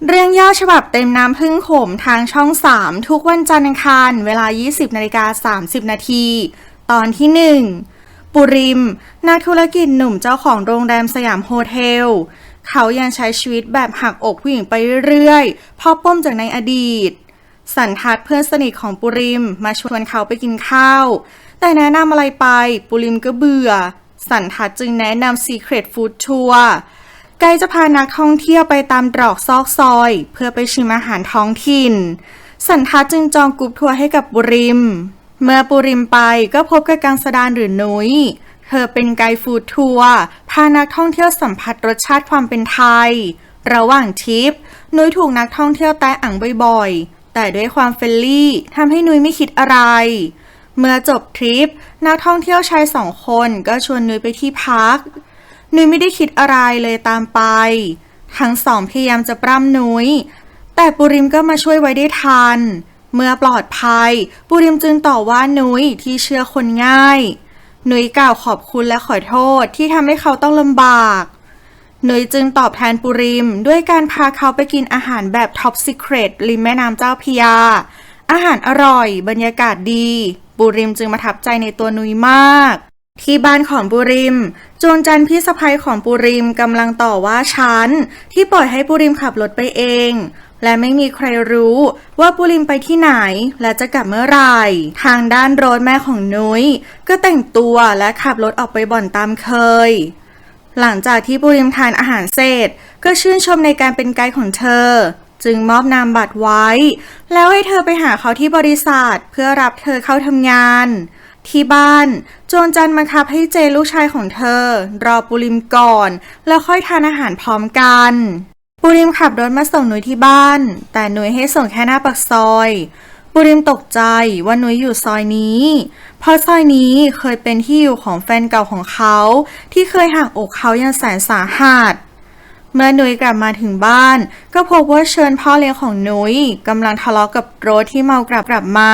เรื่องย่อฉบับเต็มน้ำผึ้งขมทางช่อง3ทุกวันจันทร์อังคารเวลา 20:30 นาทีตอนที่1ปุริมนักธุรกิจหนุ่มเจ้าของโรงแรมสยามโฮเทลเขายังใช้ชีวิตแบบหักอกผู้หญิงไปเรื่อยๆเพราะปมจากในอดีตสันทัดเพื่อนสนิทของปุริมมาชวนเขาไปกินข้าวแต่แนะนำอะไรไปปุริมก็เบื่อสันทัดจึงแนะนำ Secret Food Tourไกด์จะพานักท่องเที่ยวไปตามตรอกซอกซอยเพื่อไปชิมอาหารท้องถิ่นสันทัดจึงจองกรุ๊ปทัวร์ให้กับปุริมเมื่อปุริมไปก็พบกับกังสดานหรือนุ้ยเธอเป็นไกด์ฟู้ดทัวร์พานักท่องเที่ยวสัมผัสรสชาติความเป็นไทยระหว่างทริปนุ้ยถูกนักท่องเที่ยวแตะอังบ่อยๆแต่ด้วยความเฟรนลี่ทำให้นุ้ยไม่คิดอะไรเมื่อจบทริปนักท่องเที่ยวชาย2 คนก็ชวนนุ้ยไปที่พักนุ้ยไม่ได้คิดอะไรเลยตามไปทั้งสองพยายามจะปล้ำนุ้ยแต่ปุริมก็มาช่วยไว้ได้ทันเมื่อปลอดภัยปุริมจึงต่อว่านุ้ยที่เชื่อคนง่ายนุ้ยกล่าวขอบคุณและขอโทษที่ทำให้เขาต้องลำบากนุ้ยจึงตอบแทนปุริมด้วยการพาเขาไปกินอาหารแบบท็อปซีเครตริมแม่น้ำเจ้าพระยาอาหารอร่อยบรรยากาศดีปุริมจึงประทับใจในตัวนุ้ยมากที่บ้านของปุริมจวงจันทร์พี่สะใภ้ของปุริมกำลังต่อว่าฉันที่ปล่อยให้ปุริมขับรถไปเองและไม่มีใครรู้ว่าปุริมไปที่ไหนและจะกลับเมื่อไหร่ทางด้านโรสแม่ของนุ้ยก็แต่งตัวและขับรถออกไปบ่อนตามเคยหลังจากที่ปุริมทานอาหารเสร็จก็ชื่นชมในการเป็นไกด์ของเธอจึงมอบนามบัตรไว้แล้วให้เธอไปหาเขาที่บริษัทเพื่อรับเธอเข้าทำงานที่บ้านจวงจันทร์บังคับให้เจลูกชายของเธอรอปุริมก่อนแล้วค่อยทานอาหารพร้อมกันปุริมขับรถมาส่งนุ้ยที่บ้านแต่นุ้ยให้ส่งแค่หน้าปากซอยปุริมตกใจว่านุ้ยอยู่ซอยนี้เพราะซอยนี้เคยเป็นที่อยู่ของแฟนเก่าของเขาที่เคยหักอกเขาอย่างแสนสาหัสเมื่อนุ้ยกลับมาถึงบ้านก็พบว่าเชิญพ่อเลี้ยงของนุ้ยกำลังทะเลาะกับรถที่เมากลับมา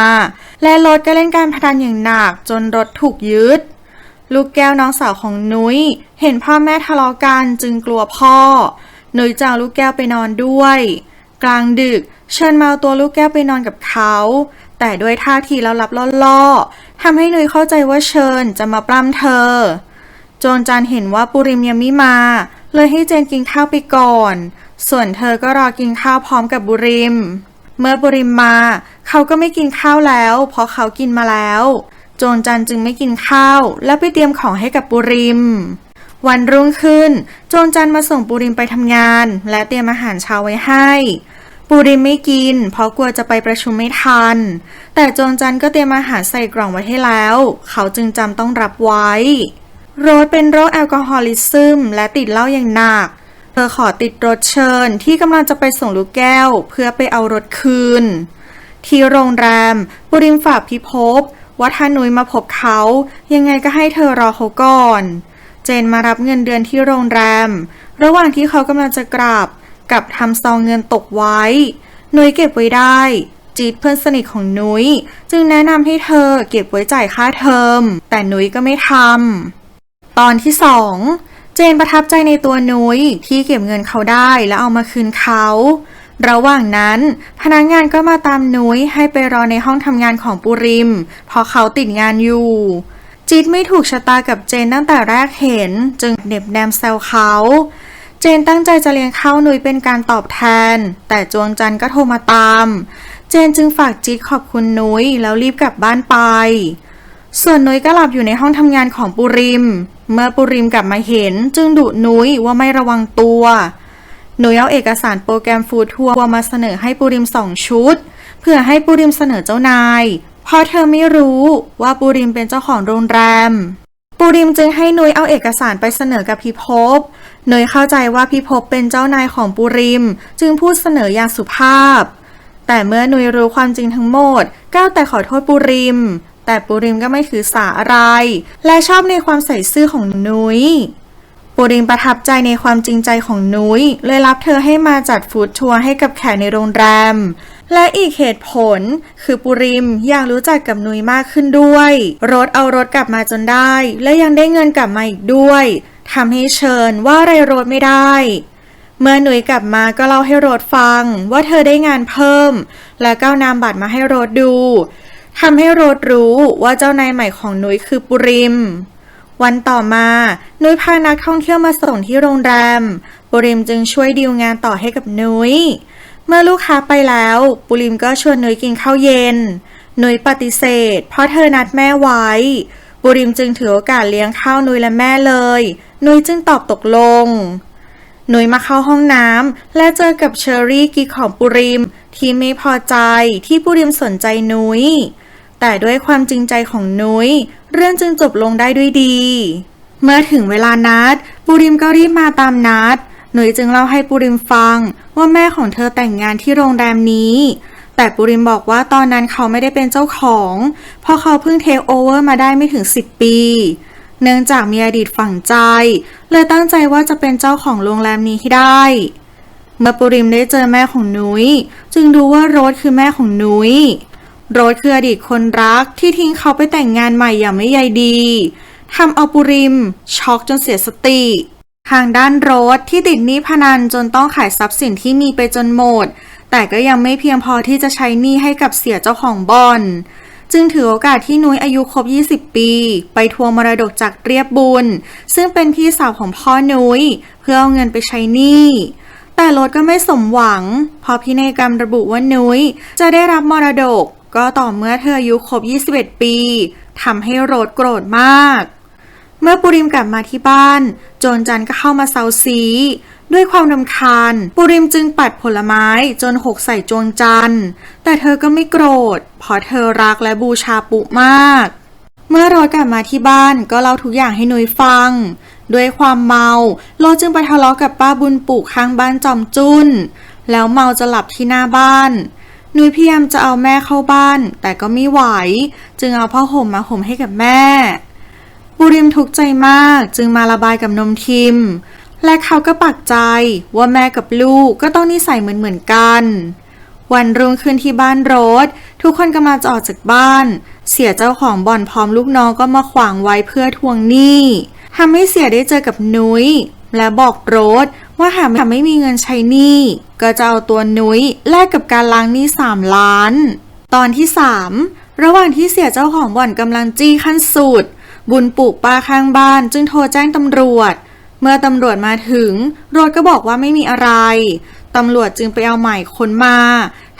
และรถก็เล่นการพนันอย่างหนักจนรถถูกยึดลูกแก้วน้องสาวของนุ้ยเห็นพ่อแม่ทะเลาะกันจึงกลัวพ่อนุ้ยจะเอาลูกแก้วไปนอนด้วยกลางดึกเชิญมาเอาตัวลูกแก้วไปนอนกับเขาแต่ด้วยท่าทีลับๆล่อๆทำให้นุ้ยเข้าใจว่าเชิญจะมาปล้ำเธอจนจันเห็นว่าปุริมยังไม่มาเลยให้เจนกินข้าวไปก่อนส่วนเธอก็รอกินข้าวพร้อมกับปุริมเมื่อปุริมมาเขาก็ไม่กินข้าวแล้วเพราะเขากินมาแล้วโจนจันจึงไม่กินข้าวแล้วไปเตรียมของให้กับปุริมวันรุ่งขึ้นโจนจันมาส่งปุริมไปทำงานและเตรียมอาหารเช้าไว้ให้ปุริมไม่กินเพราะกลัวจะไปประชุมไม่ทันแต่โจนจันก็เตรียมอาหารใส่กล่องไว้ให้แล้วเขาจึงจำต้องรับไว้โรสเป็นโรคแอลกอฮอลิซึมและติดเหล้าอย่างหนักเธอขอติดรถเชิญที่กำลังจะไปส่งลูกแก้วเพื่อไปเอารถคืนที่โรงแรมปุริมฝากพิภพว่าถ้านุ้ยมาพบเขายังไงก็ให้เธอรอเขาก่อนเจนมารับเงินเดือนที่โรงแรมระหว่างที่เขากำลังจะกลับกับทำซองเงินตกไว้นุ้ยเก็บไว้ได้จีดเพื่อนสนิทของนุ้ยจึงแนะนำให้เธอเก็บไว้จ่ายค่าเทอมแต่นุ้ยก็ไม่ทำตอนที่2เจนประทับใจในตัวนุ้ยที่เก็บเงินเขาได้แล้วเอามาคืนเขาระหว่างนั้นพนักงานก็มาตามนุ้ยให้ไปรอในห้องทำงานของปุริมเพราะเขาติดงานอยู่จีดไม่ถูกชะตากับเจนตั้งแต่แรกเห็นจึงเหน็บแนมแซวเขาเจนตั้งใจจะเลี้ยงข้าวนุ้ยเป็นการตอบแทนแต่จวงจันทร์ก็โทรมาตามเจนจึงฝากจีดขอบคุณนุ้ยแล้วรีบกลับบ้านไปส่วนนุ้ยก็หลับอยู่ในห้องทำงานของปุริมเมื่อปุริมกลับมาเห็นจึงดุนุ้ยว่าไม่ระวังตัวนุ้ยเอาเอกสารโปรแกรมฟู้ดทัวร์มาเสนอให้ปุริม2 ชุดเพื่อให้ปุริมเสนอเจ้านายเพราะเธอไม่รู้ว่าปุริมเป็นเจ้าของโรงแรมปุริมจึงให้นุ้ยเอาเอกสารไปเสนอกับพิภพนุ้ยเข้าใจว่าพิภพเป็นเจ้านายของปุริมจึงพูดเสนออย่างสุภาพแต่เมื่อนุ้ยรู้ความจริงทั้งหมดก้าวแต่ขอโทษปุริมแต่ปุริมก็ไม่ถือสาอะไรและชอบในความใส่ซื่อของนุ้ยปุริมประทับใจในความจริงใจของนุ้ยเลยรับเธอให้มาจัดฟู้ดทัวร์ให้กับแขกในโรงแรมและอีกเหตุผลคือปุริมอยากรู้จักกับนุ้ยมากขึ้นด้วยรถเอารถกลับมาจนได้และยังได้เงินกลับมาอีกด้วยทำให้เชิญว่าอะไรรถไม่ได้ เมื่อหนุ่ยกลับมาก็เล่าให้โรสฟังว่าเธอได้งานเพิ่มและก็นามบัตรมาให้โรสดูทำให้โรสรู้ว่าเจ้านายใหม่ของหนุ่ยคือปุริมวันต่อมาหนุ่ยพานักท่องเที่ยวมาส่งที่โรงแรมปุริมจึงช่วยดีลงานต่อให้กับหนุ่ยเมื่อลูกค้าไปแล้วปุริมก็ชวนหนุ่ยกินข้าวเย็นหนุ่ยปฏิเสธเพราะเธอนัดแม่ไว้ปุริมจึงถือโอกาสเลี้ยงข้าวหนุ่ยและแม่เลยหนุ่ยจึงตอบตกลงหนุ่ยมาเข้าห้องน้ำและเจอกับเชอรี่กิ๊กของปุริมที่ไม่พอใจที่ปุริมสนใจหนุ่ยแต่ด้วยความจริงใจของหนุ่ยเรื่องจึงจบลงได้ด้วยดีเมื่อถึงเวลานัดปุริมก็รีบมาตามนัดหนุ่ยจึงเล่าให้ปุริมฟังว่าแม่ของเธอแต่งงานที่โรงแรมนี้แต่ปุริมบอกว่าตอนนั้นเขาไม่ได้เป็นเจ้าของเพราะเขาเพิ่งเทคโอเวอร์มาได้ไม่ถึง10 ปีเนื่องจากมีอดีตฝังใจเลยตั้งใจว่าจะเป็นเจ้าของโรงแรมนี้ให้ได้เมื่อปุริมได้เจอแม่ของหนุ่ยจึงรู้ว่าโรสคือแม่ของหนุ่ยโรสคืออดีตคนรักที่ทิ้งเขาไปแต่งงานใหม่อย่างไม่ใยดีทำเอาปุริมช็อกจนเสียสติทางด้านโรสที่ติดหนี้พนันจนต้องขายทรัพย์สินที่มีไปจนหมดแต่ก็ยังไม่เพียงพอที่จะใช้หนี้ให้กับเสียเจ้าของบ่อนจึงถือโอกาสที่นุ้ยอายุครบ20 ปีไปทวงมรดกจากเรียบบุญซึ่งเป็นพี่สาวของพ่อนุ้ยเพื่อเอาเงินไปใช้หนี้แต่โรสก็ไม่สมหวังเพราะพินัยกรรมระบุว่านุ้ยจะได้รับมรดกก็ต่อเมื่อเธออายุครบ21 ปีทำให้โรสโกรธมากเมื่อปุริมกลับมาที่บ้านโจรจันก็เข้ามาเซาซีด้วยความรำคาญปุริมจึงปัดผลไม้จนหกใส่โจรจันแต่เธอก็ไม่โกรธเพราะเธอรักและบูชาปุมากเมื่อโรสกลับมาที่บ้านก็เล่าทุกอย่างให้นุ้ยฟังด้วยความเมาโรสจึงไปทะเลาะกับป้าบุญปู่ข้างบ้านจอมจุ้นแล้วเมาจะหลับที่หน้าบ้านนุ้ยพยายามจะเอาแม่เข้าบ้านแต่ก็ไม่ไหวจึงเอาผ้าห่มมาห่มให้กับแม่ปุริมทุกข์ใจมากจึงมาระบายกับนมทิมและเขาก็ปักใจว่าแม่กับลูกก็ต้องนิสัยเหมือนกันวันรุ่งขึ้นที่บ้านโรสทุกคนกำลังจะออกจากบ้านเสียเจ้าของบ่อนพร้อมลูกน้องก็มาขวางไว้เพื่อทวงหนี้ทำให้เสียได้เจอกับนุ้ยและบอกโรสว่าหากไม่มีเงินใช้หนี้ก็จะเอาตัวนุ้ยแลกกับการล้างหนี้3 ล้านตอนที่3ระหว่างที่เสียเจ้าของบ่อนกำลังจี้ขั้นสุดบุญปลูกป้าข้างบ้านจึงโทรแจ้งตำรวจเมื่อตำรวจมาถึงโรสก็บอกว่าไม่มีอะไรตำรวจจึงไปเอาหมายค้นมา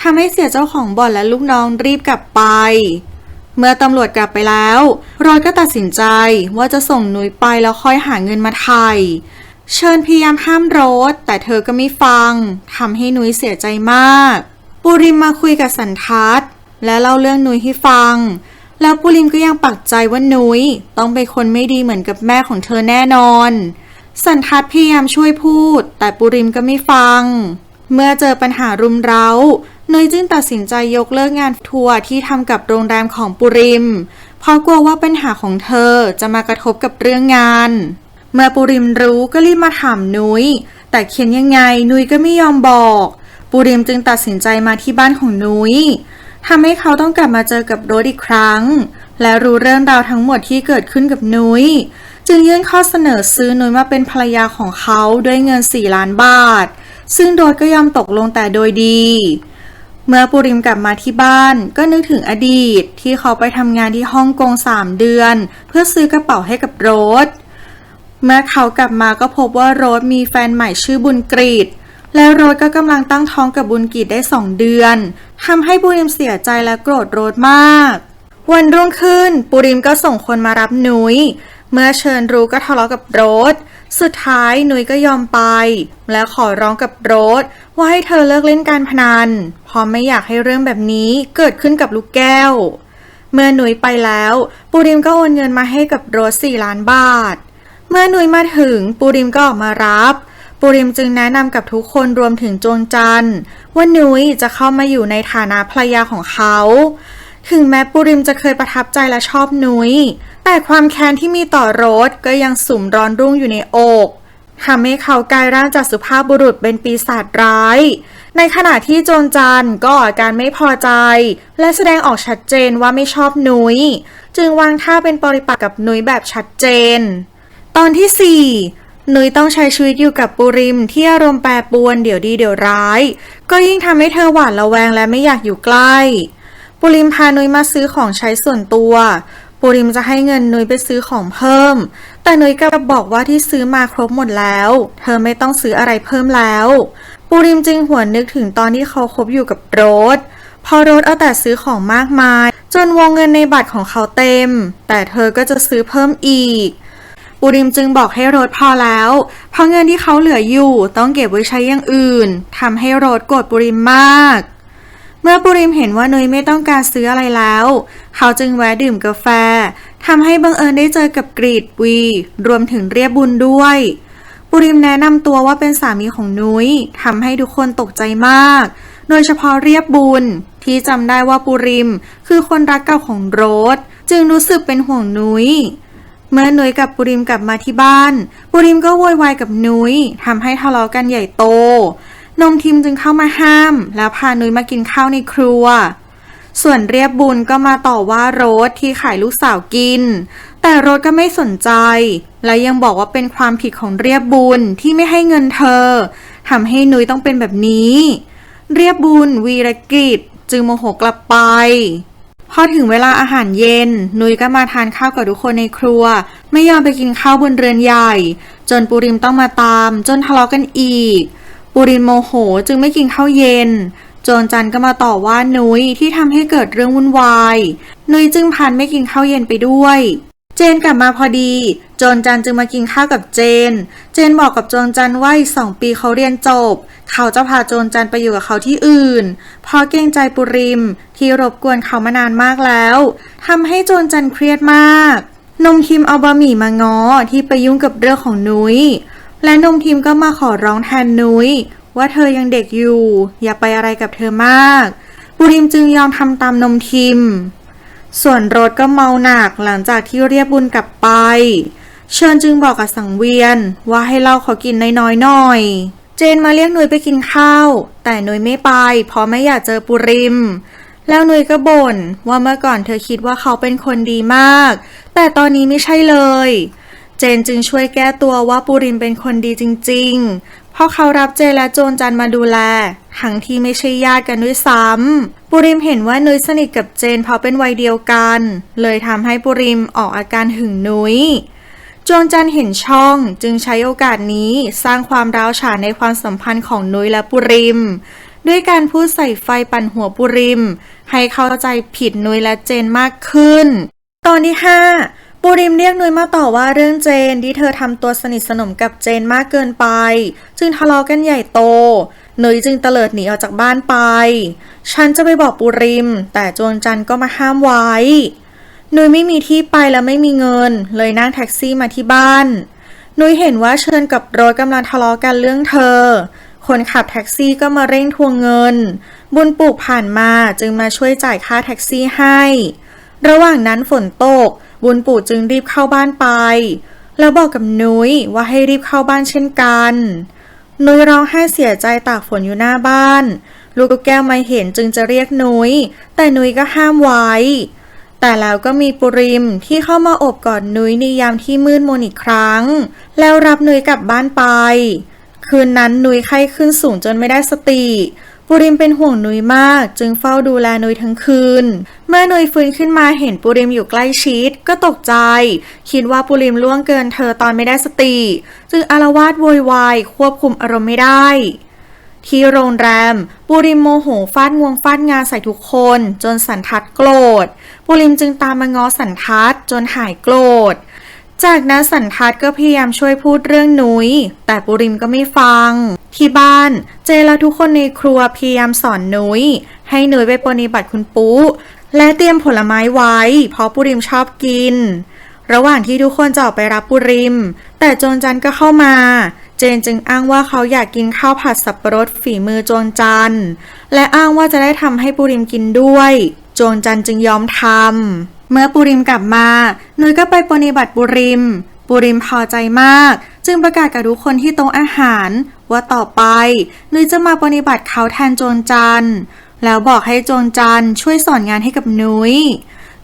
ทำให้เสียเจ้าของบ่อนและลูกน้องรีบกลับไปเมื่อตำรวจกลับไปแล้วโรสก็ตัดสินใจว่าจะส่งนุ้ยไปแล้วค่อยหาเงินมาไถ่เชิญพยายามห้ามโรสแต่เธอก็ไม่ฟังทำให้นุ้ยเสียใจมากปุริมมาคุยกับสันทัศน์และเล่าเรื่องนุ้ยให้ฟังแล้วปุริมก็ยังปักใจว่านุ้ยต้องเป็นคนไม่ดีเหมือนกับแม่ของเธอแน่นอนสันทัศน์พยายามช่วยพูดแต่ปุริมก็ไม่ฟังเมื่อเจอปัญหารุมเร้านุ้ยจึงตัดสินใจยกเลิกงานทัวร์ที่ทำกับโรงแรมของปุริมเพราะกลัวว่าปัญหาของเธอจะมากระทบกับเรื่องงานเมื่อปุริมรู้ก็รีบมาถามนุ้ยแต่เขียนยังไงนุ้ยก็ไม่ยอมบอกปุริมจึงตัดสินใจมาที่บ้านของนุ้ยทำให้เขาต้องกลับมาเจอกับโรสอีกครั้งและรู้เรื่องราวทั้งหมดที่เกิดขึ้นกับนุ้ยจึงยื่นข้อเสนอซื้อนุ้ยมาเป็นภรรยาของเขาด้วยเงิน4 ล้านบาทซึ่งโรสก็ยอมตกลงแต่โดยดีเมื่อปุริมกลับมาที่บ้านก็นึกถึงอดีตที่เขาไปทำงานที่ฮ่องกง3 เดือนเพื่อซื้อกระเป๋าให้กับโรสเมื่อเขากลับมาก็พบว่าโรสมีแฟนใหม่ชื่อบุญกฤษและโรสก็กำลังตั้งท้องกับบุญกฤษได้2 เดือนทำให้ปุริมเสียใจและโกรธโรสมากวันรุ่งขึ้นปุริมก็ส่งคนมารับนุ้ยเมื่อเชิญรู้ก็ทะเลาะกับโรสสุดท้ายนุ้ยก็ยอมไปและขอร้องกับโรสว่าให้เธอเลิกเล่นการพนันเพราะไม่อยากให้เรื่องแบบนี้เกิดขึ้นกับลูกแก้วเมื่อนุ้ยไปแล้วปุริมก็โอนเงินมาให้กับโรส4 ล้านบาทเมื่อนุ้ยมาถึงปุริมก็ออกมารับปุริมจึงแนะนำกับทุกคนรวมถึงโจรจันว่านุ้ยจะเข้ามาอยู่ในฐานะภรรยาของเขาถึงแม้ปุริมจะเคยประทับใจและชอบนุ้ยแต่ความแค้นที่มีต่อโรสก็ยังสุมร้อนรุ่งอยู่ในอกทำให้เขากลายร่างจากสุภาพบุรุษเป็นปีศาจร้ายในขณะที่โจรจันก็ออกอาการไม่พอใจและแสดงออกชัดเจนว่าไม่ชอบนุ้ยจึงวางท่าเป็นปฏิปักษ์กับนุ้ยแบบชัดเจนตอนที่4 นุ้ยต้องใช้ชีวิตอยู่กับปุริมที่อารมณ์แปรปรวนเดี๋ยวดีเดี๋ยวร้ายก็ยิ่งทำให้เธอหวาดระแวงและไม่อยากอยู่ใกล้ปุริมพานุ้ยมาซื้อของใช้ส่วนตัวปุริมจะให้เงินนุ้ยไปซื้อของเพิ่มแต่นุ้ยกลับบอกว่าที่ซื้อมาครบหมดแล้วเธอไม่ต้องซื้ออะไรเพิ่มแล้วปุริมจึงหวนนึกถึงตอนที่เขาคบอยู่กับโรสพอโรสเอาแต่ซื้อของมากมายจนวงเงินในบัตรของเขาเต็มแต่เธอก็จะซื้อเพิ่มอีกปุริมจึงบอกให้โรสพอแล้วเพราะเงินที่เขาเหลืออยู่ต้องเก็บไว้ใช้อย่างอื่นทำให้โรสโกรธปุริมมากเมื่อปุริมเห็นว่านุ้ยไม่ต้องการซื้ออะไรแล้วเขาจึงแวะดื่มกาแฟทำให้บังเอิญได้เจอกับกรีดวีรวมถึงเรียบบุญด้วยปุริมแนะนำตัวว่าเป็นสามีของนุ้ยทำให้ทุกคนตกใจมากโดยเฉพาะเรียบบุญที่จำได้ว่าปุริมคือคนรักเก่าของโรสจึงรู้สึกเป็นห่วงนุ้ยเมื่อนุ้ยกับปุริมกลับมาที่บ้านปุริมก็โวยวายกับนุ้ยทำให้ทะเลาะกันใหญ่โตนมทิมจึงเข้ามาห้ามแล้วพานุ้ยมากินข้าวในครัวส่วนเรียบบุญก็มาต่อว่าโรสที่ขายลูกสาวกินแต่โรสก็ไม่สนใจและยังบอกว่าเป็นความผิดของเรียบบุญที่ไม่ให้เงินเธอทำให้นุ้ยต้องเป็นแบบนี้เรียบบุญวีรกิจจึงโมโหกลับไปพอถึงเวลาอาหารเย็นนุ้ยก็มาทานข้าวกับทุกคนในครัวไม่ยอมไปกินข้าวบนเรือนใหญ่จนปุริมต้องมาตามจนทะเลาะกันอีกปุริมโมโหจึงไม่กินข้าวเย็นโจรจันก็มาต่อว่านุ้ยที่ทำให้เกิดเรื่องวุ่นวายนุ้ยจึงพันไม่กินข้าวเย็นไปด้วยเจนกลับมาพอดีโจรจันจึงมากินข้าวกับเจนบอกกับโจรจันว่าอีก2 ปีเขาเรียนจบเขาจะพาโจรจันไปอยู่กับเขาที่อื่นเพราะเกรงใจปุริมที่รบกวนเขามานานมากแล้วทำให้โจรจันเครียดมากนมทิมเอาบะหมี่มาง้อที่ไปยุ่งกับเรื่องของนุ้ยและนมทิมก็มาขอร้องแทนนุ้ยว่าเธอยังเด็กอยู่อย่าไปอะไรกับเธอมากปุริมจึงยอมทำตามนมทิมส่วนโรสก็เมาหนักหลังจากที่เรียบบุญกลับไปเชิญจึงบอกกับสังเวียนว่าให้เหล้าเขากินน้อยๆหน่อยเจนมาเรียกนุ้ยไปกินข้าวแต่นุ้ยไม่ไปเพราะไม่อยากเจอปุริมแล้วนุ้ยก็บ่นว่าเมื่อก่อนเธอคิดว่าเขาเป็นคนดีมากแต่ตอนนี้ไม่ใช่เลยเจนจึงช่วยแก้ตัวว่าปุริมเป็นคนดีจริงๆเพราะเขารับเจนและโจรจันมาดูแลทั้งที่ไม่ใช่ญาติกันด้วยซ้ำปุริมเห็นว่านุ้ยสนิทกับเจนเพราะเป็นวัยเดียวกันเลยทำให้ปุริมออกอาการหึงนุ้ยโจรจันเห็นช่องจึงใช้โอกาสนี้สร้างความร้าวฉานในความสัมพันธ์ของนุ้ยและปุริมด้วยการพูดใส่ไฟปั่นหัวปุริมให้เข้าใจผิดนุ้ยและเจนมากขึ้นตอนที่5ปุริมเรียกนุ้ยมาต่อว่าเรื่องเจนที่เธอทำตัวสนิทสนมกับเจนมากเกินไปจึงทะเลาะกันใหญ่โตนุ้ยจึงเตลิดหนีออกจากบ้านไปฉันจะไปบอกปุริมแต่โจรจันก็มาห้ามไว้นุ้ยไม่มีที่ไปและไม่มีเงินเลยนั่งแท็กซี่มาที่บ้านนุ้ยเห็นว่าเชิญกับโรสกำลังทะเลาะกันเรื่องเธอคนขับแท็กซี่ก็มาเร่งทวงเงินบุญปลูกผ่านมาจึงมาช่วยจ่ายค่าแท็กซี่ให้ระหว่างนั้นฝนตกบุญปู่จึงรีบเข้าบ้านไปแล้วบอกกับนุ้ยว่าให้รีบเข้าบ้านเช่นกันนุ้ยร้องไห้เสียใจตากฝนอยู่หน้าบ้านลูกแก้วมาเห็นจึงจะเรียกนุ้ยแต่นุ้ยก็ห้ามไว้แต่แล้วก็มีปุริมที่เข้ามาโอบกอดนุ้ยในยามที่มืดมนอีกครั้งแล้วรับนุ้ยกลับบ้านไปคืนนั้นนุ้ยไข้ขึ้นสูงจนไม่ได้สติปุริมเป็นห่วงนุ้ยมากจึงเฝ้าดูแลนุ้ยทั้งคืนเมื่อนุ้ยฟื้นขึ้นมาเห็นปุริมอยู่ใกล้ชิดก็ตกใจคิดว่าปุริมล่วงเกินเธอตอนไม่ได้สติจึงอาละวาดโวยวายควบคุมอารมณ์ไม่ได้ที่โรงแรมปุริมโมโหฟาดงวงฟาดงาใส่ทุกคนจนสันทัดโกรธปุริมจึงตามมาง้อสันทัดจนหายโกรธจากนั้นสันทัดก็พยายามช่วยพูดเรื่องนุ้ยแต่ปุริมก็ไม่ฟังที่บ้านเจและทุกคนในครัวพยายามสอนนุ้ยให้นุ้ยไปปรนนิบัติคุณปุ๊และเตรียมผลไม้ไว้เพราะปุริมชอบกินระหว่างที่ทุกคนจะออกไปรับปุริมแต่โจรจันก็เข้ามาเจนจึงอ้างว่าเขาอยากกินข้าวผัดสับปะรดฝีมือโจรจันและอ้างว่าจะได้ทำให้ปุริมกินด้วยโจรจันจึงยอมทำเมื่อปุริมกลับมานุ้ยก็ไปปรนนิบัติปุริมพอใจมากจึงประกาศกับทุกคนที่โต๊ะอาหารว่าต่อไปนุ้ยจะมาปรนนิบัติเขาแทนโจรจันแล้วบอกให้โจรจันช่วยสอนงานให้กับนุ้ย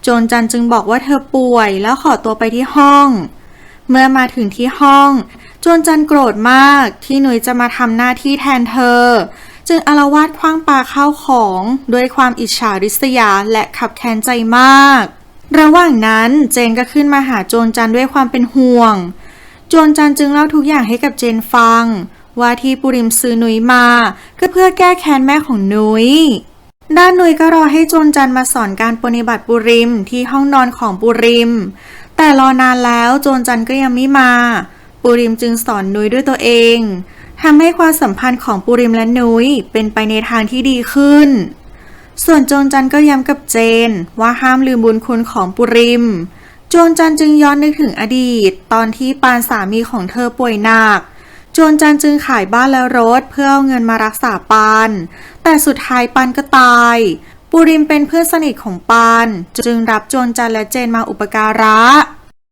โจรจันจึงบอกว่าเธอป่วยแล้วขอตัวไปที่ห้องเมื่อมาถึงที่ห้อง จวนจันโกรธมากที่หนุยจะมาทำหน้าที่แทนเธอจึงอาละวาดขว้างปาข้าวของด้วยความอิจฉาริษยาและขับแค้นใจมากระหว่างนั้นเจนก็ขึ้นมาหาจวนจันด้วยความเป็นห่วงจวนจันจึงเล่าทุกอย่างให้กับเจนฟังว่าที่ปุริมซื้อหนุยมาก็เพื่อแก้แค้นแม่ของหนุยด้านหนุยก็รอให้จวนจันมาสอนการปฏิบัติปุริมที่ห้องนอนของปุริมแต่รอนานแล้วจวนจันก็ยังไม่มาปุริมจึงสอนหนุยด้วยตัวเองทำให้ความสัมพันธ์ของปุริมและหนุยเป็นไปในทางที่ดีขึ้นส่วนจวนจันก็ย้ำกับเจนว่าห้ามลืมบุญคุณของปุริมจวนจันจึงย้อนนึกถึงอดีตตอนที่ปานสามีของเธอป่วยหนักจวนจันจึงขายบ้านและรถเพื่อเอาเงินมารักษาปานแต่สุดท้ายปานก็ตายปุริมเป็นเพื่อนสนิทของปานจึงรับจวนจันและเจนมาอุปการะ